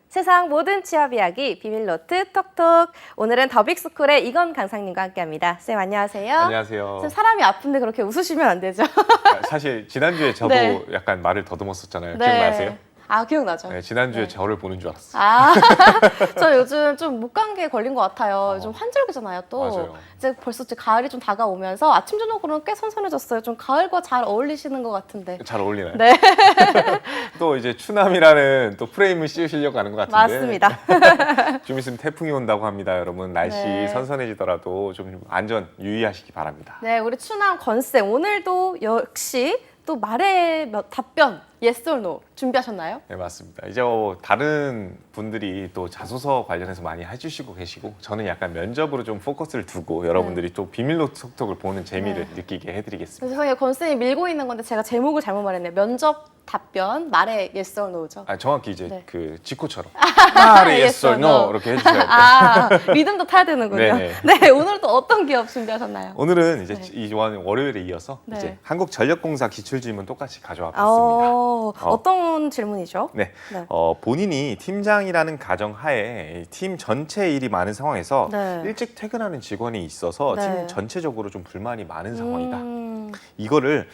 세상 모든 취업 이야기 비밀노트 톡톡. 오늘은 더빅스쿨의 이건 강사님과 함께합니다. 쌤 안녕하세요. 안녕하세요. 쌤 사람이 아픈데 그렇게 웃으시면 안 되죠. 사실 지난주에 저도 네. 약간 말을 더듬었었잖아요. 네. 기억나세요? 아 기억나죠. 네, 지난주에 네. 저를 보는 줄 알았어요. 아, 저 요즘 좀 목감기에 걸린 것 같아요. 요즘 환절기잖아요, 또. 맞아요. 이제 벌써 가을이 좀 다가오면서 아침, 저녁으로는 꽤 선선해졌어요. 좀 가을과 잘 어울리시는 것 같은데. 잘 어울리나요? 네, 또 이제 추남이라는 또 프레임을 씌우시려고 하는 것 같은데. 맞습니다. 좀 있으면 태풍이 온다고 합니다, 여러분. 날씨 네. 선선해지더라도 좀 안전 유의하시기 바랍니다. 네, 우리 추남 건쌤 오늘도 역시 또 말의 답변 yes or no 준비하셨나요? 네, 맞습니다. 이제 다른 분들이 또 자소서 관련해서 많이 해주시고 계시고 저는 약간 면접으로 좀 포커스를 두고 여러분들이 또 비밀노트 톡톡을 보는 재미를 느끼게 해드리겠습니다. 죄송해요, 건쌤이 밀고 있는 건데 제가 제목을 잘못 말했네요. 면접 답변 말의 yes or no죠. 정확히 이제 네. 그 지코처럼 말이 Yes yes or or no no. 이렇게 해주셔야 돼요. 아, 리듬도 타야 되는군요. 네네. 네, 오늘 또 어떤 기업 준비하셨나요? 오늘은 이제 네. 이번 월요일에 이어서 네. 이제 한국전력공사 기출질문 똑같이 가져와 봤습니다. 어떤 질문이죠? 네. 네. 본인이 팀장이라는 가정하에 팀 전체 일이 많은 상황에서 네. 일찍 퇴근하는 직원이 있어서 네. 팀 전체적으로 좀 불만이 많은 상황이다. 음, 이거를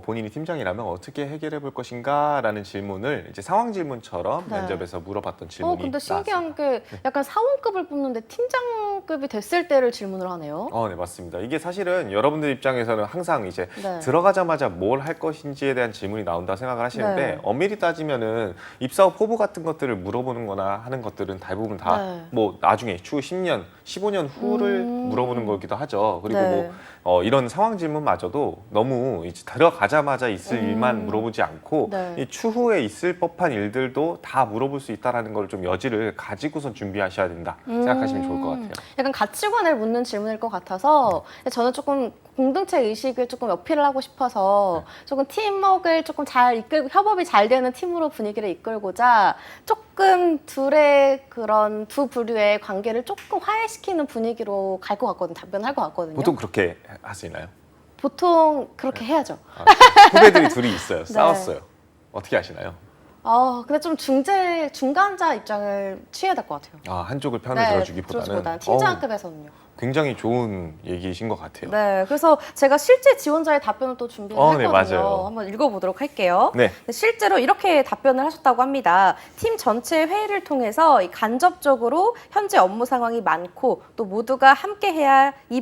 본인이 팀장이라면 어떻게 해결해 볼 것인가 라는 질문을 이제 상황 질문처럼 네. 면접에서 물어봤던 질문이 근데 신기한 나왔습니다. 게 약간 사원급을 뽑는데 팀장급이 됐을 때를 질문을 하네요. 네, 맞습니다. 이게 사실은 여러분들 입장에서는 항상 이제 네. 들어가자마자 뭘 할 것인지에 대한 질문이 나온다 생각을 하시는데 네. 엄밀히 따지면은 입사 후 포부 같은 것들을 물어보는 거나 하는 것들은 대부분 다 네. 뭐 나중에 추후 10년, 15년 후를 물어보는 거기도 하죠. 그리고 네. 뭐 이런 상황 질문마저도 너무 이제 들어가자마자 있을 일만 물어보지 않고 네. 이 추후에 있을 법한 일들도 다 물어볼 수 있다라는 걸 좀 여지를 가지고선 준비하셔야 된다 생각하시면 좋을 것 같아요. 약간 가치관을 묻는 질문일 것 같아서 저는 조금 공동체 의식을 조금 어필을 하고 싶어서 조금 팀워크를 조금 잘 이끌고 협업이 잘 되는 팀으로 분위기를 이끌고자 조금 그런 두 부류의 관계를 조금 화해시키는 분위기로 갈 것 같거든요. 답변할 것 같거든요. 보통 그렇게 하시나요? 보통 그렇게 해야죠. 후배들이 둘이 있어요. 네. 싸웠어요. 어떻게 하시나요? 근데 좀 중간자 입장을 취해야 될 것 같아요. 한쪽을 편을 들어주기보다는 팀장급에서는요. 굉장히 좋은 얘기이신 것 같아요. 네, 그래서 제가 실제 지원자의 답변을 또 준비를 네, 했거든요. 맞아요. 한번 읽어보도록 할게요. 네. 실제로 이렇게 답변을 하셨다고 합니다. 팀 전체 회의를 통해서 간접적으로 현재 업무 상황이 많고 또 모두가 함께해야 이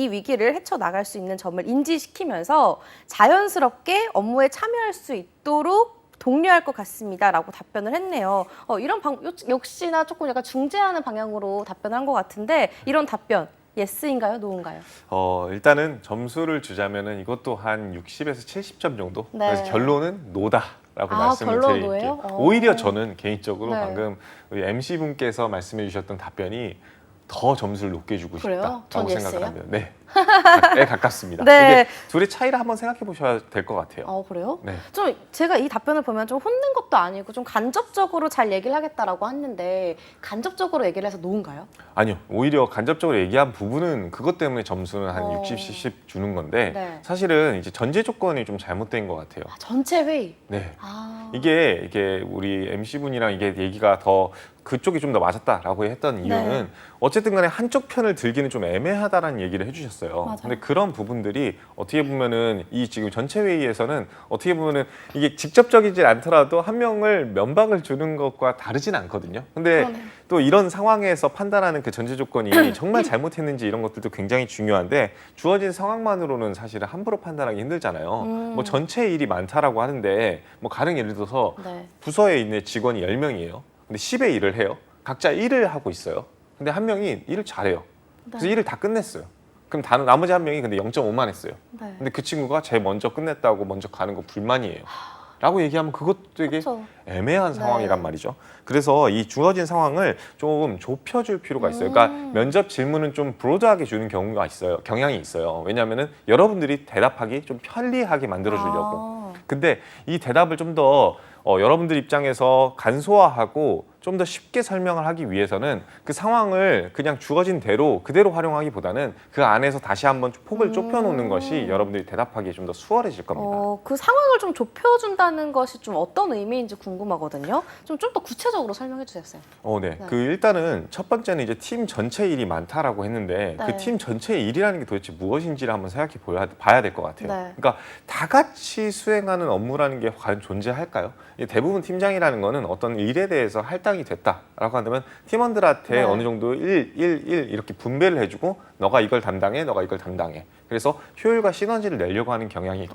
위기를 헤쳐나갈 수 있는 점을 인지시키면서 자연스럽게 업무에 참여할 수 있도록 독려할 것 같습니다라고 답변을 했네요. 이런 역시나 조금 약간 중재하는 방향으로 답변을 한 것 같은데 이런 답변 예스인가요, 노인가요? 일단은 점수를 주자면은 이것도 한 60에서 70점 정도. 네. 그래서 결론은 노다라고 말씀을 결론 드릴게요. 노예요? 오히려 저는 개인적으로 네. 방금 우리 MC 분께서 말씀해 주셨던 답변이 더 점수를 높게 주고 그래요? 전 싶다라고 생각을 예스예요? 하면 가깝습니다. 네. 이게 둘의 차이를 한번 생각해 보셔야 될 것 같아요. 그래요? 네. 좀 제가 이 답변을 보면 좀 혼낸 것도 아니고 좀 간접적으로 잘 얘기를 하겠다라고 했는데 간접적으로 얘기를 해서 노은가요? 아니요. 오히려 간접적으로 얘기한 부분은 그것 때문에 점수는 한 60, 70 주는 건데 네. 사실은 이제 전제 조건이 좀 잘못된 것 같아요. 전체 회의. 네. 이게 우리 MC 분이랑 이게 얘기가 더 그쪽이 좀 더 맞았다라고 했던 이유는 네. 어쨌든 간에 한쪽 편을 들기는 좀 애매하다라는 얘기를 해주셨어요. 맞아요. 근데 그런 부분들이 어떻게 보면은 이 지금 전체 회의에서는 어떻게 보면은 이게 직접적이지 않더라도 한 명을 면박을 주는 것과 다르진 않거든요. 근데 그러네. 또 이런 상황에서 판단하는 그 전제 조건이 정말 잘못했는지 이런 것들도 굉장히 중요한데 주어진 상황만으로는 사실은 함부로 판단하기 힘들잖아요. 뭐 전체 일이 많다라고 하는데 뭐 가령 예를 들어서 네. 부서에 있는 직원이 10명이에요. 근데 10의 일을 해요. 각자 일을 하고 있어요. 근데 한 명이 일을 잘해요. 그래서 일을 다 끝냈어요. 그럼 나머지 한 명이 근데 0.5만 했어요. 네. 근데 그 친구가 제일 먼저 끝냈다고 먼저 가는 거 불만이에요. 라고 얘기하면 그것도 되게 그쵸. 애매한 네. 상황이란 말이죠. 그래서 이 주어진 상황을 좀 좁혀줄 필요가 있어요. 그러니까 면접 질문은 좀 브로드하게 주는 경향이 있어요. 왜냐하면은 여러분들이 대답하기 좀 편리하게 만들어주려고. 근데 이 대답을 좀 더 여러분들 입장에서 간소화하고 좀 더 쉽게 설명을 하기 위해서는 그 상황을 그냥 주어진 대로 그대로 활용하기보다는 그 안에서 다시 한번 폭을 좁혀놓는 것이 여러분들이 대답하기에 좀 더 수월해질 겁니다. 그 상황을 좀 좁혀준다는 것이 좀 어떤 의미인지 궁금하거든요. 좀 더 구체적으로 설명해 주세요. 네. 네. 그 일단은 첫 번째는 이제 팀 전체 일이 많다라고 했는데 네. 그 팀 전체의 일이라는 게 도대체 무엇인지를 한번 생각해 봐야 될 것 같아요. 네. 그러니까 다 같이 수행하는 업무라는 게 과연 존재할까요? 대부분 팀장이라는 거는 어떤 일에 대해서 할당이 됐다라고 한다면 팀원들한테 네. 어느 정도 일 이렇게 분배를 해주고 너가 이걸 담당해, 너가 이걸 담당해. 그래서 효율과 시너지를 내려고 하는 경향이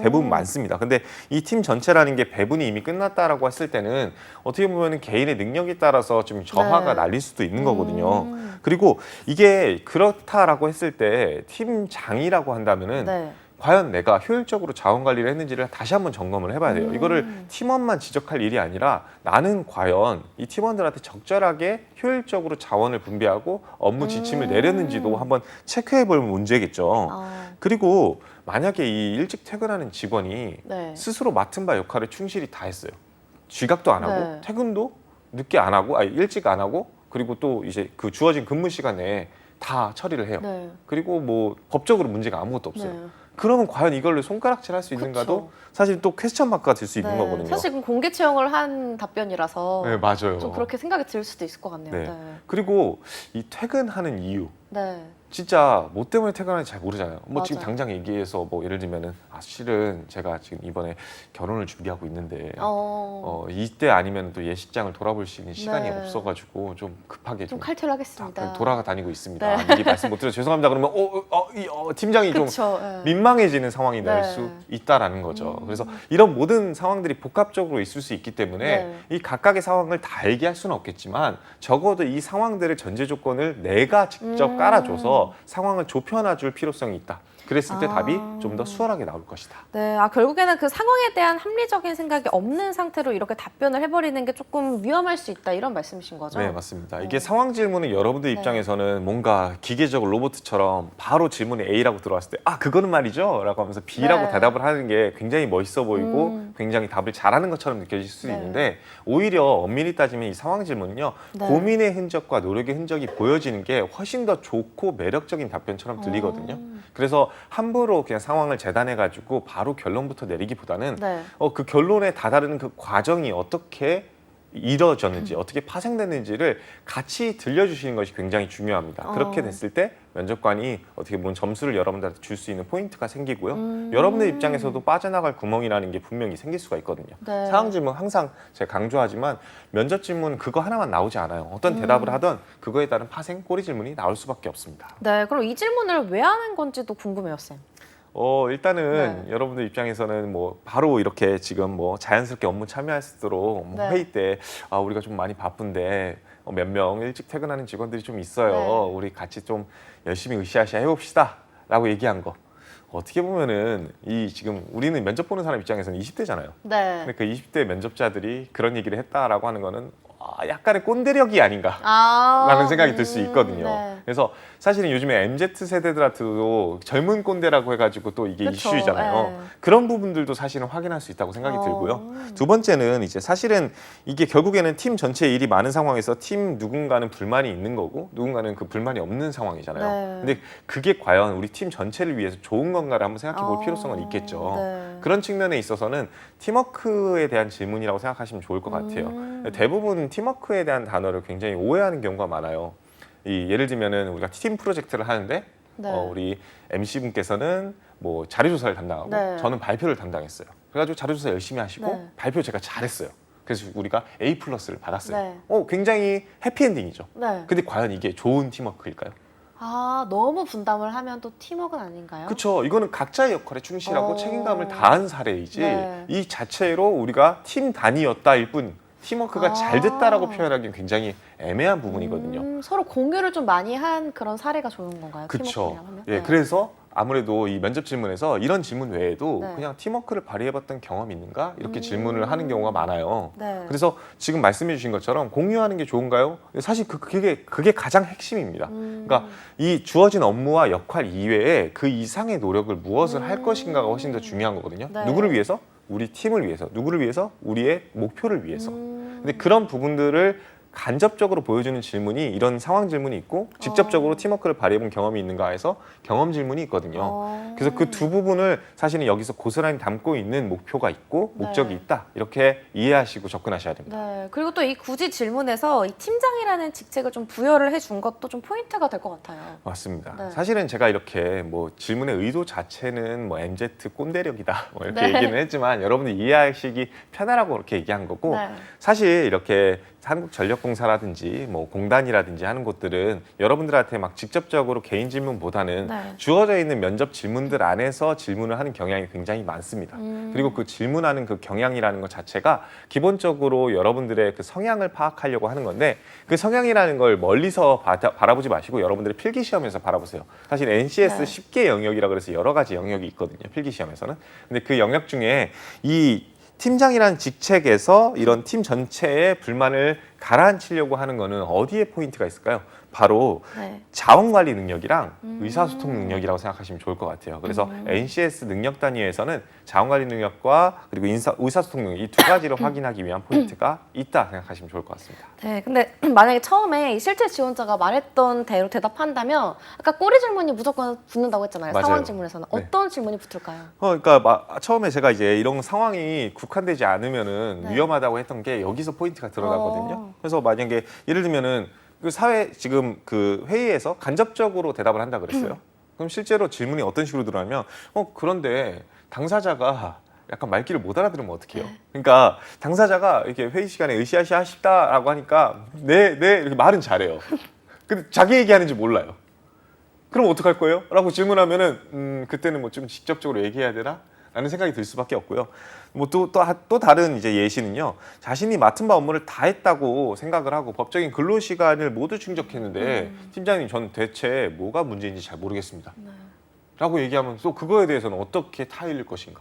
대부분 많습니다. 근데 이 팀 전체라는 게 배분이 이미 끝났다라고 했을 때는 어떻게 보면 개인의 능력에 따라서 좀 저하가 네. 날릴 수도 있는 거거든요. 그리고 이게 그렇다라고 했을 때 팀장이라고 한다면은 네. 과연 내가 효율적으로 자원 관리를 했는지를 다시 한번 점검을 해봐야 돼요. 이거를 팀원만 지적할 일이 아니라 나는 과연 이 팀원들한테 적절하게 효율적으로 자원을 분배하고 업무 지침을 내렸는지도 한번 체크해볼 문제겠죠. 그리고 만약에 이 일찍 퇴근하는 직원이 네. 스스로 맡은 바 역할을 충실히 다 했어요. 지각도 안 하고 네. 퇴근도 늦게 안 하고 일찍 안 하고 그리고 또 이제 그 주어진 근무 시간에 다 처리를 해요. 네. 그리고 뭐 법적으로 문제가 아무것도 없어요. 네. 그러면 과연 이걸로 손가락질 할 수 있는가도 사실 또 퀘스천 마크가 될 수 있는 거거든요. 사실 그건 공개 채용을 한 답변이라서 네, 맞아요. 좀 그렇게 생각이 들 수도 있을 것 같네요. 네. 그리고 이 퇴근하는 이유. 네. 진짜 뭐 때문에 퇴근하는지 잘 모르잖아요. 뭐 지금 맞아요. 당장 얘기해서 뭐 예를 들면은 실은 제가 지금 이번에 결혼을 준비하고 있는데 이때 아니면 또 예식장을 돌아볼 수 있는 시간이 네. 없어가지고 좀 급하게 좀 칼퇴하겠습니다. 돌아다니고 있습니다. 네. 미리 말씀 못 드려 죄송합니다. 그러면 팀장이 좀 그렇죠. 민망해지는 상황이 날 네. 수 있다라는 거죠. 그래서 이런 모든 상황들이 복합적으로 있을 수 있기 때문에 네. 이 각각의 상황을 다 얘기할 수는 없겠지만 적어도 이 상황들의 전제 조건을 내가 직접 깔아줘서 상황을 좁혀놔줄 필요성이 있다. 그랬을 때 답이 좀 더 수월하게 나올 것이다. 네, 결국에는 그 상황에 대한 합리적인 생각이 없는 상태로 이렇게 답변을 해버리는 게 조금 위험할 수 있다 이런 말씀이신 거죠? 네, 맞습니다. 이게 상황 질문은 여러분들 입장에서는 뭔가 기계적 로봇처럼 바로 질문이 A라고 들어왔을 때 그거는 말이죠 라고 하면서 B라고 네. 대답을 하는 게 굉장히 멋있어 보이고 굉장히 답을 잘하는 것처럼 느껴질 수 있는데 오히려 엄밀히 따지면 이 상황 질문은요 고민의 흔적과 노력의 흔적이 보여지는 게 훨씬 더 좋고 매력적인 답변처럼 들리거든요. 그래서 함부로 그냥 상황을 재단해가지고 바로 결론부터 내리기보다는 네. 그 결론에 다다르는 그 과정이 어떻게 이뤄졌는지 어떻게 파생됐는지를 같이 들려주시는 것이 굉장히 중요합니다. 그렇게 됐을 때 면접관이 어떻게 보면 점수를 여러분들한테 줄 수 있는 포인트가 생기고요. 여러분들 입장에서도 빠져나갈 구멍이라는 게 분명히 생길 수가 있거든요. 네. 상황 질문 항상 제가 강조하지만 면접 질문 그거 하나만 나오지 않아요. 어떤 대답을 하던 그거에 따른 파생, 꼬리 질문이 나올 수밖에 없습니다. 네, 그럼 이 질문을 왜 하는 건지도 궁금해요, 쌤. 일단은 여러분들 입장에서는 뭐 바로 이렇게 지금 뭐 자연스럽게 업무 참여할 수 있도록 뭐 회의 때 우리가 좀 많이 바쁜데 몇 명 일찍 퇴근하는 직원들이 좀 있어요. 우리 같이 좀 열심히 으쌰으쌰 해봅시다 라고 얘기한 거. 어떻게 보면은 이 지금 우리는 면접 보는 사람 입장에서는 20대잖아요. 네. 근데 그 20대 면접자들이 그런 얘기를 했다라고 하는 거는 약간의 꼰대력이 아닌가 라는 생각이 들 수 있거든요. 네. 그래서 사실은 요즘에 MZ 세대들한테도 젊은 꼰대라고 해가지고 또 이게 그쵸, 이슈잖아요. 네. 그런 부분들도 사실은 확인할 수 있다고 생각이 들고요. 두 번째는 이제 사실은 이게 결국에는 팀 전체 일이 많은 상황에서 팀 누군가는 불만이 있는 거고 누군가는 그 불만이 없는 상황이잖아요. 네. 근데 그게 과연 우리 팀 전체를 위해서 좋은 건가를 한번 생각해 볼 필요성은 있겠죠. 네. 그런 측면에 있어서는 팀워크에 대한 질문이라고 생각하시면 좋을 것 같아요. 대부분 팀워크에 대한 단어를 굉장히 오해하는 경우가 많아요. 예를 들면은 우리가 팀 프로젝트를 하는데 우리 MC 분께서는 뭐 자료 조사를 담당하고 저는 발표를 담당했어요. 그래가지고 자료 조사 열심히 하시고 발표 제가 잘했어요. 그래서 우리가 A+를 받았어요. 굉장히 해피엔딩이죠. 근데 과연 이게 좋은 팀워크일까요? 너무 분담을 하면 또 팀워크는 아닌가요? 그렇죠. 이거는 각자의 역할에 충실하고 책임감을 다한 사례이지 이 자체로 우리가 팀 단위였다일 뿐 팀워크가 잘 됐다라고 표현하기는 굉장히 애매한 부분이거든요. 서로 공유를 좀 많이 한 그런 사례가 좋은 건가요? 그렇죠. 팀워크라면? 예, 그래서 아무래도 이 면접 질문에서 이런 질문 외에도 네. 그냥 팀워크를 발휘해봤던 경험이 있는가 이렇게 질문을 하는 경우가 많아요. 네. 그래서 지금 말씀해 주신 것처럼 공유하는 게 좋은가요? 사실 그게 가장 핵심입니다. 그러니까 이 주어진 업무와 역할 이외에 그 이상의 노력을 무엇을 할 것인가가 훨씬 더 중요한 거거든요. 네. 누구를 위해서? 우리 팀을 위해서. 누구를 위해서? 우리의 목표를 위해서. 근데 그런 부분들을 간접적으로 보여주는 질문이 이런 상황 질문이 있고 직접적으로 팀워크를 발휘해본 경험이 있는가 해서 경험 질문이 있거든요. 그래서 그 두 부분을 사실은 여기서 고스란히 담고 있는 목표가 있고 목적이 네. 있다. 이렇게 이해하시고 접근하셔야 됩니다. 네. 그리고 또 이 굳이 질문에서 이 팀장이라는 직책을 좀 부여를 해준 것도 좀 포인트가 될 것 같아요. 맞습니다. 네. 사실은 제가 이렇게 뭐 질문의 의도 자체는 뭐 MZ 꼰대력이다 뭐 이렇게 네. 얘기는 했지만 여러분들 이해하시기 편하라고 그렇게 얘기한 거고 네. 사실 이렇게 한국전력공사라든지 뭐 공단이라든지 하는 곳들은 여러분들한테 막 직접적으로 개인 질문보다는 네. 주어져 있는 면접 질문들 안에서 질문을 하는 경향이 굉장히 많습니다. 그리고 그 질문하는 그 경향이라는 것 자체가 기본적으로 여러분들의 그 성향을 파악하려고 하는 건데 그 성향이라는 걸 멀리서 바라보지 마시고 여러분들의 필기시험에서 바라보세요. 사실 NCS 네. 10개 영역이라 그래서 여러 가지 영역이 있거든요. 필기시험에서는. 근데 그 영역 중에 이 팀장이라는 직책에서 이런 팀 전체의 불만을 가라앉히려고 하는 거는 어디에 포인트가 있을까요? 바로 네. 자원관리 능력이랑 의사소통 능력이라고 생각하시면 좋을 것 같아요. 그래서 NCS 능력 단위에서는 자원관리 능력과 그리고 의사소통 능력 이 두 가지를 확인하기 위한 포인트가 있다 생각하시면 좋을 것 같습니다. 네, 근데 만약에 처음에 이 실제 지원자가 말했던 대로 대답한다면 아까 꼬리 질문이 무조건 붙는다고 했잖아요. 맞아요. 상황 질문에서는 네. 어떤 질문이 붙을까요? 그러니까 처음에 제가 이제 이런 상황이 국한되지 않으면은 네. 위험하다고 했던 게 여기서 포인트가 들어가거든요. 그래서 만약에 예를 들면은 그 사회 지금 그 회의에서 간접적으로 대답을 한다 그랬어요. 그럼 실제로 질문이 어떤 식으로 들어가면 그런데 당사자가 약간 말귀를 못 알아들으면 어떡해요? 그러니까 당사자가 이렇게 회의 시간에 으쌰으쌰 하시다라고 하니까 네 이렇게 말은 잘해요. 근데 자기 얘기하는지 몰라요. 그럼 어떡할 거예요? 라고 질문하면은 그때는 뭐 좀 직접적으로 얘기해야 되나? 라는 생각이 들 수밖에 없고요. 뭐 또 다른 이제 예시는요. 자신이 맡은 바 업무를 다 했다고 생각을 하고 법적인 근로 시간을 모두 충족했는데 팀장님 저는 대체 뭐가 문제인지 잘 모르겠습니다. 라고 얘기하면 또 그거에 대해서는 어떻게 타일릴 것인가?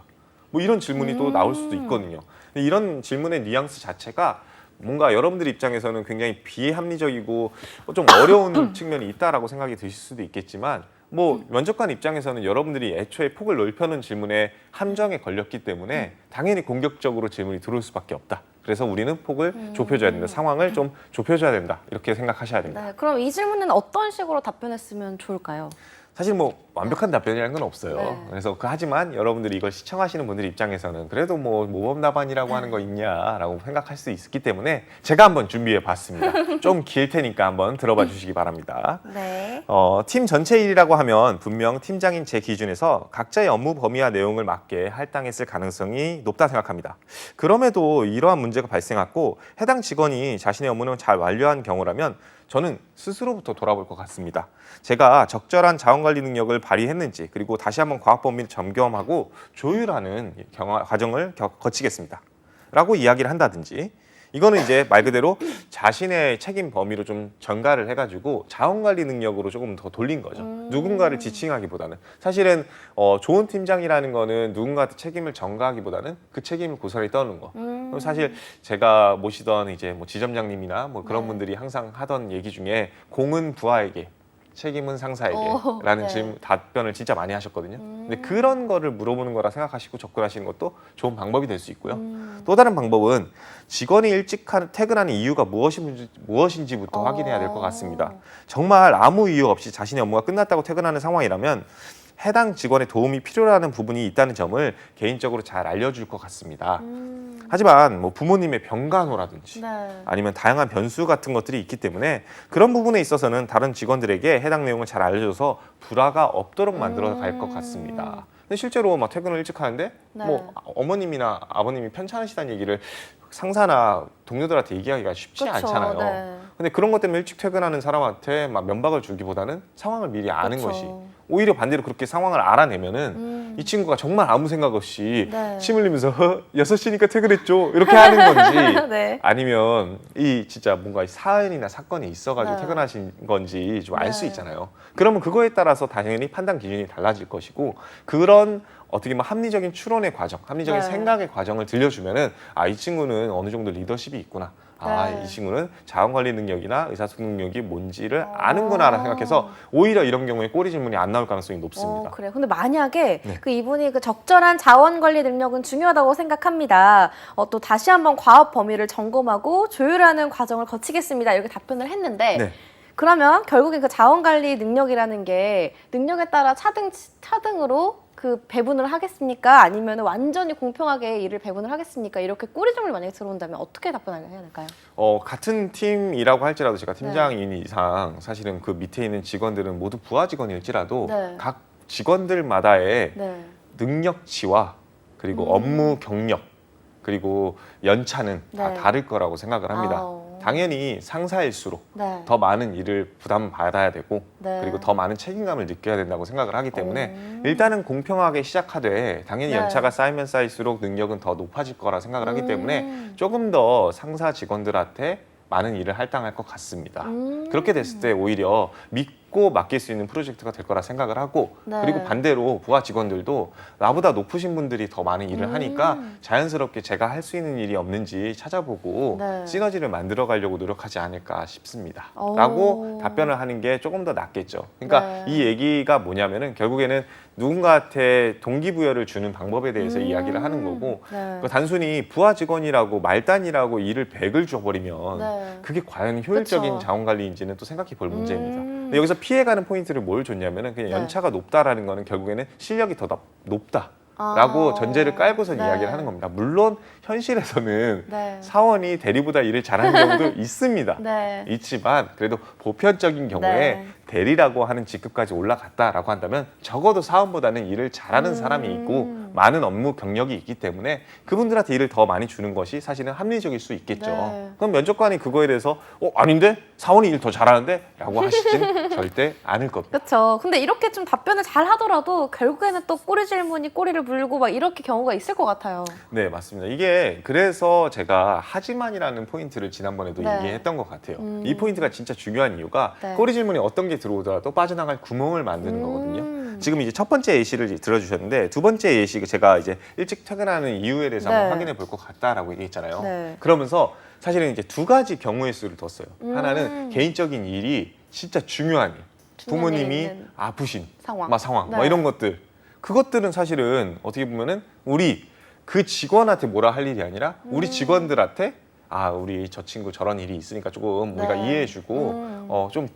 뭐 이런 질문이 또 나올 수도 있거든요. 근데 이런 질문의 뉘앙스 자체가 뭔가 여러분들 입장에서는 굉장히 비합리적이고 좀 어려운 측면이 있다라고 생각이 드실 수도 있겠지만 뭐 면접관 입장에서는 여러분들이 애초에 폭을 넓혀놓은 질문에 함정에 걸렸기 때문에 당연히 공격적으로 질문이 들어올 수밖에 없다. 그래서 우리는 폭을 좁혀줘야 된다. 상황을 좀 좁혀줘야 된다. 이렇게 생각하셔야 됩니다. 네, 그럼 이 질문은 어떤 식으로 답변했으면 좋을까요? 사실 뭐 완벽한 답변이라는 건 없어요. 네. 그래서 하지만 여러분들이 이걸 시청하시는 분들 입장에서는 그래도 뭐 모범 답안이라고 하는 거 있냐라고 생각할 수 있기 때문에 제가 한번 준비해 봤습니다. 좀 길 테니까 한번 들어봐 주시기 바랍니다. 네. 팀 전체 일이라고 하면 분명 팀장인 제 기준에서 각자의 업무 범위와 내용을 맞게 할당했을 가능성이 높다 생각합니다. 그럼에도 이러한 문제가 발생했고 해당 직원이 자신의 업무는 잘 완료한 경우라면 저는 스스로부터 돌아볼 것 같습니다. 제가 적절한 자원관리 능력을 발휘했는지 그리고 다시 한번 과학 범위를 점검하고 조율하는 과정을 거치겠습니다. 라고 이야기를 한다든지 이거는 이제 말 그대로 자신의 책임 범위로 좀 전가를 해가지고 자원관리 능력으로 조금 더 돌린 거죠. 누군가를 지칭하기보다는 사실은 좋은 팀장이라는 거는 누군가한테 책임을 전가하기보다는 그 책임을 고스란히 떠는 거. 그럼 사실 제가 모시던 이제 뭐 지점장님이나 뭐 그런 분들이 항상 하던 얘기 중에 공은 부하에게 책임은 상사에게라는 네. 답변을 진짜 많이 하셨거든요. 근데 그런 거를 물어보는 거라 생각하시고 접근하시는 것도 좋은 방법이 될 수 있고요. 또 다른 방법은 직원이 일찍 퇴근하는 이유가 무엇인지부터 확인해야 될 것 같습니다. 정말 아무 이유 없이 자신의 업무가 끝났다고 퇴근하는 상황이라면 해당 직원의 도움이 필요하는 부분이 있다는 점을 개인적으로 잘 알려줄 것 같습니다. 하지만 뭐 부모님의 병간호라든지 네. 아니면 다양한 변수 같은 것들이 있기 때문에 그런 부분에 있어서는 다른 직원들에게 해당 내용을 잘 알려줘서 불화가 없도록 만들어 갈 것 같습니다. 근데 실제로 막 퇴근을 일찍 하는데 네. 뭐 어머님이나 아버님이 편찮으시다는 얘기를 상사나 동료들한테 얘기하기가 쉽지 그쵸, 않잖아요. 네. 근데 그런 것 때문에 일찍 퇴근하는 사람한테 막 면박을 주기보다는 상황을 미리 아는 그쵸. 것이 오히려 반대로 그렇게 상황을 알아내면은 이 친구가 정말 아무 생각 없이 네. 침 흘리면서 6시니까 퇴근했죠 이렇게 하는 건지 네. 아니면 이 진짜 뭔가 사연이나 사건이 있어가지고 네. 퇴근하신 건지 좀 알 수 네. 있잖아요. 그러면 그거에 따라서 당연히 판단 기준이 달라질 것이고 그런 어떻게 보면 합리적인 추론의 과정, 합리적인 네. 생각의 과정을 들려주면은 이 친구는 어느 정도 리더십이 있구나. 아, 네. 이 친구는 자원관리 능력이나 의사소통 능력이 뭔지를 아는구나라 생각해서 오히려 이런 경우에 꼬리 질문이 안 나올 가능성이 높습니다. 그래요. 근데 만약에 네. 그 이분이 그 적절한 자원 관리 능력은 중요하다고 생각합니다. 또 다시 한번 과업 범위를 점검하고 조율하는 과정을 거치겠습니다. 이렇게 답변을 했는데 네. 그러면 결국엔 그 자원 관리 능력이라는 게 능력에 따라 차등으로 그 배분을 하겠습니까? 아니면 완전히 공평하게 일을 배분을 하겠습니까? 이렇게 꼬리점을 만약에 들어온다면 어떻게 답변을 해야 될까요? 같은 팀이라고 할지라도 제가 팀장인 이상 사실은 그 밑에 있는 직원들은 모두 부하 직원일지라도 네. 각 직원들마다의 네. 능력치와 그리고 업무 경력 그리고 연차는 다 네. 다를 거라고 생각을 합니다. 당연히 상사일수록 네. 더 많은 일을 부담받아야 되고 네. 그리고 더 많은 책임감을 느껴야 된다고 생각을 하기 때문에 일단은 공평하게 시작하되 당연히 네. 연차가 쌓이면 쌓일수록 능력은 더 높아질 거라 생각을 하기 때문에 조금 더 상사 직원들한테 많은 일을 할당할 것 같습니다. 그렇게 됐을 때 오히려 믿고 맡길 수 있는 프로젝트가 될 거라 생각을 하고 네. 그리고 반대로 부하 직원들도 나보다 높으신 분들이 더 많은 일을 하니까 자연스럽게 제가 할 수 있는 일이 없는지 찾아보고 네. 시너지를 만들어 가려고 노력하지 않을까 싶습니다. 오. 라고 답변을 하는 게 조금 더 낫겠죠. 그러니까 네. 이 얘기가 뭐냐면은 결국에는 누군가한테 동기부여를 주는 방법에 대해서 이야기를 하는 거고 네. 단순히 부하 직원이라고 말단이라고 일을 100을 줘버리면 네. 그게 과연 효율적인 그쵸. 자원관리인지는 또 생각해 볼 문제입니다. 근데 여기서 피해가는 포인트를 뭘 줬냐면은 그냥 네. 연차가 높다라는 거는 결국에는 실력이 더 높다. 라고 전제를 깔고서 네. 이야기를 하는 겁니다. 물론 현실에서는 네. 사원이 대리보다 일을 잘하는 경우도 있습니다. 네. 있지만 그래도 보편적인 경우에 네. 대리라고 하는 직급까지 올라갔다라고 한다면 적어도 사원보다는 일을 잘하는 사람이 있고 많은 업무 경력이 있기 때문에 그분들한테 일을 더 많이 주는 것이 사실은 합리적일 수 있겠죠. 네. 그럼 면접관이 그거에 대해서 아닌데? 사원이 일 더 잘하는데? 라고 하시진 절대 않을 겁니다. 그렇죠. 근데 이렇게 좀 답변을 잘 하더라도 결국에는 또 꼬리 질문이 꼬리를 물고 막 이렇게 경우가 있을 것 같아요. 네, 맞습니다. 이게 그래서 제가 하지만이라는 포인트를 지난번에도 네. 얘기했던 것 같아요. 이 포인트가 진짜 중요한 이유가 네. 꼬리 질문이 어떤 게 들어오더라도 빠져나갈 구멍을 만드는 거거든요. 지금 이제 첫 번째 예시를 이제 들어주셨는데 두 번째 예시 제가 이제 일찍 퇴근하는 이유에 대해서 네. 한번 확인해 볼 것 같다라고 얘기했잖아요. 네. 그러면서 사실은 이제 두 가지 경우의 수를 뒀어요. 하나는 개인적인 일이 진짜 중요한 일, 중요한 일이 부모님이 있는 아프신 상황. 뭐 네. 이런 것들. 그것들은 사실은 어떻게 보면은 우리 그 직원한테 뭐라 할 일이 아니라 우리 직원들한테 우리 저 친구 저런 일이 있으니까 조금 우리가 네. 이해해주고 좀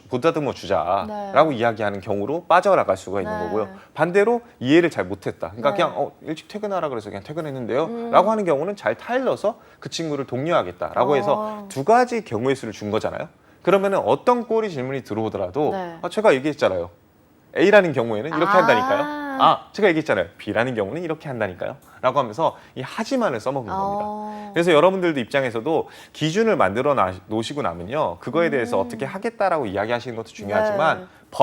보다듬어 주자라고 네. 이야기하는 경우로 빠져나갈 수가 있는 네. 거고요. 반대로 이해를 잘 못했다. 그러니까 네. 그냥 일찍 퇴근하라 그래서 그냥 퇴근했는데요.라고 하는 경우는 잘 타일러서 그 친구를 독려하겠다라고 해서 두 가지 경우의 수를 준 거잖아요. 그러면은 어떤 꼬리 질문이 들어오더라도 네. 제가 얘기했잖아요. A라는 경우에는 이렇게 한다니까요. 제가 얘기했잖아요. B라는 경우는 이렇게 한다니까요. 라고 하면서 이 하지만을 써먹는 겁니다. 그래서 여러분들도 입장에서도 기준을 만들어 놓으시고 나면요. 그거에 대해서 어떻게 하겠다라고 이야기하시는 것도 중요하지만 네.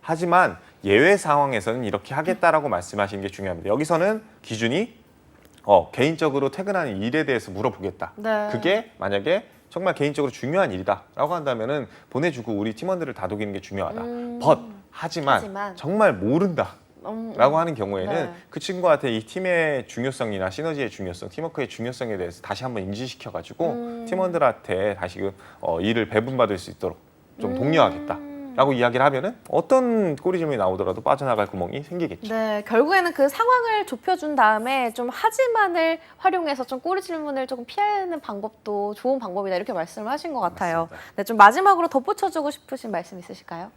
하지만 예외 상황에서는 이렇게 하겠다라고 말씀하시는 게 중요합니다. 여기서는 기준이 개인적으로 퇴근하는 일에 대해서 물어보겠다. 네. 그게 만약에 정말 개인적으로 중요한 일이다라고 한다면은 보내주고 우리 팀원들을 다독이는 게 중요하다. 하지만 정말 모른다. 라고 하는 경우에는 네. 그 친구한테 이 팀의 중요성이나 시너지의 중요성, 팀워크의 중요성에 대해서 다시 한번 인지시켜가지고 팀원들한테 다시금 일을 배분받을 수 있도록 좀 독려하겠다라고 이야기를 하면은 어떤 꼬리 질문이 나오더라도 빠져나갈 구멍이 생기겠죠. 네, 결국에는 그 상황을 좁혀준 다음에 좀 하지만을 활용해서 좀 꼬리 질문을 조금 피하는 방법도 좋은 방법이다 이렇게 말씀을 하신 것 같아요. 맞습니다. 네, 좀 마지막으로 덧붙여주고 싶으신 말씀 있으실까요?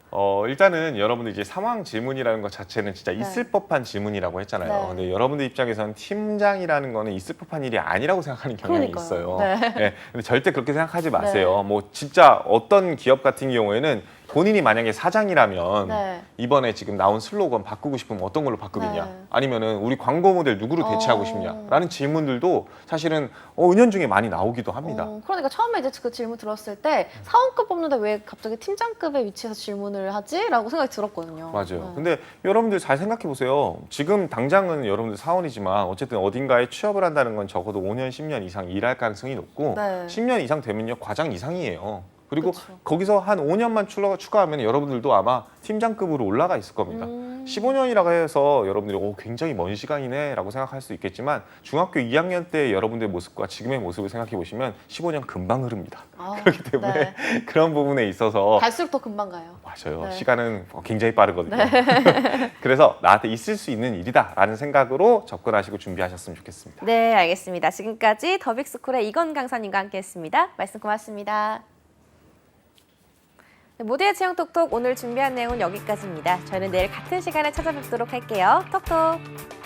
일단은 여러분들 이제 상황 질문이라는 것 자체는 진짜 있을 법한 질문이라고 했잖아요. 네. 근데 여러분들 입장에서는 팀장이라는 거는 있을 법한 일이 아니라고 생각하는 경향이 그러니까요. 있어요. 네. 근데 절대 그렇게 생각하지 마세요. 뭐 진짜 어떤 기업 같은 경우에는 본인이 만약에 사장이라면 네. 이번에 지금 나온 슬로건 바꾸고 싶으면 어떤 걸로 바꾸겠냐? 네. 아니면은 우리 광고 모델 누구로 대체하고 싶냐라는 질문들도 사실은 은연중에 많이 나오기도 합니다. 그러니까 처음에 이제 그 질문 들었을 때 사원급 뽑는데 왜 갑자기 팀장급의 위치에서 질문을 하지? 라고 생각이 들었거든요. 맞아요. 네. 근데 여러분들 잘 생각해 보세요. 지금 당장은 여러분들 사원이지만 어쨌든 어딘가에 취업을 한다는 건 적어도 5년, 10년 이상 일할 가능성이 높고 네. 10년 이상 되면요 과장 이상이에요. 그리고 그쵸. 거기서 한 5년만 추가하면 여러분들도 아마 팀장급으로 올라가 있을 겁니다. 15년이라고 해서 여러분들이 굉장히 먼 시간이네라고 생각할 수 있겠지만 중학교 2학년 때 여러분들의 모습과 지금의 모습을 생각해 보시면 15년 금방 흐릅니다. 그렇기 때문에 네. 그런 부분에 있어서 갈수록 더 금방 가요. 맞아요. 네. 시간은 굉장히 빠르거든요. 그래서 나한테 있을 수 있는 일이다라는 생각으로 접근하시고 준비하셨으면 좋겠습니다. 네, 알겠습니다. 지금까지 더빅스쿨의 이건 강사님과 함께했습니다. 말씀 고맙습니다. 네, 모두의 체형 톡톡 오늘 준비한 내용은 여기까지입니다. 저희는 내일 같은 시간에 찾아뵙도록 할게요. 톡톡.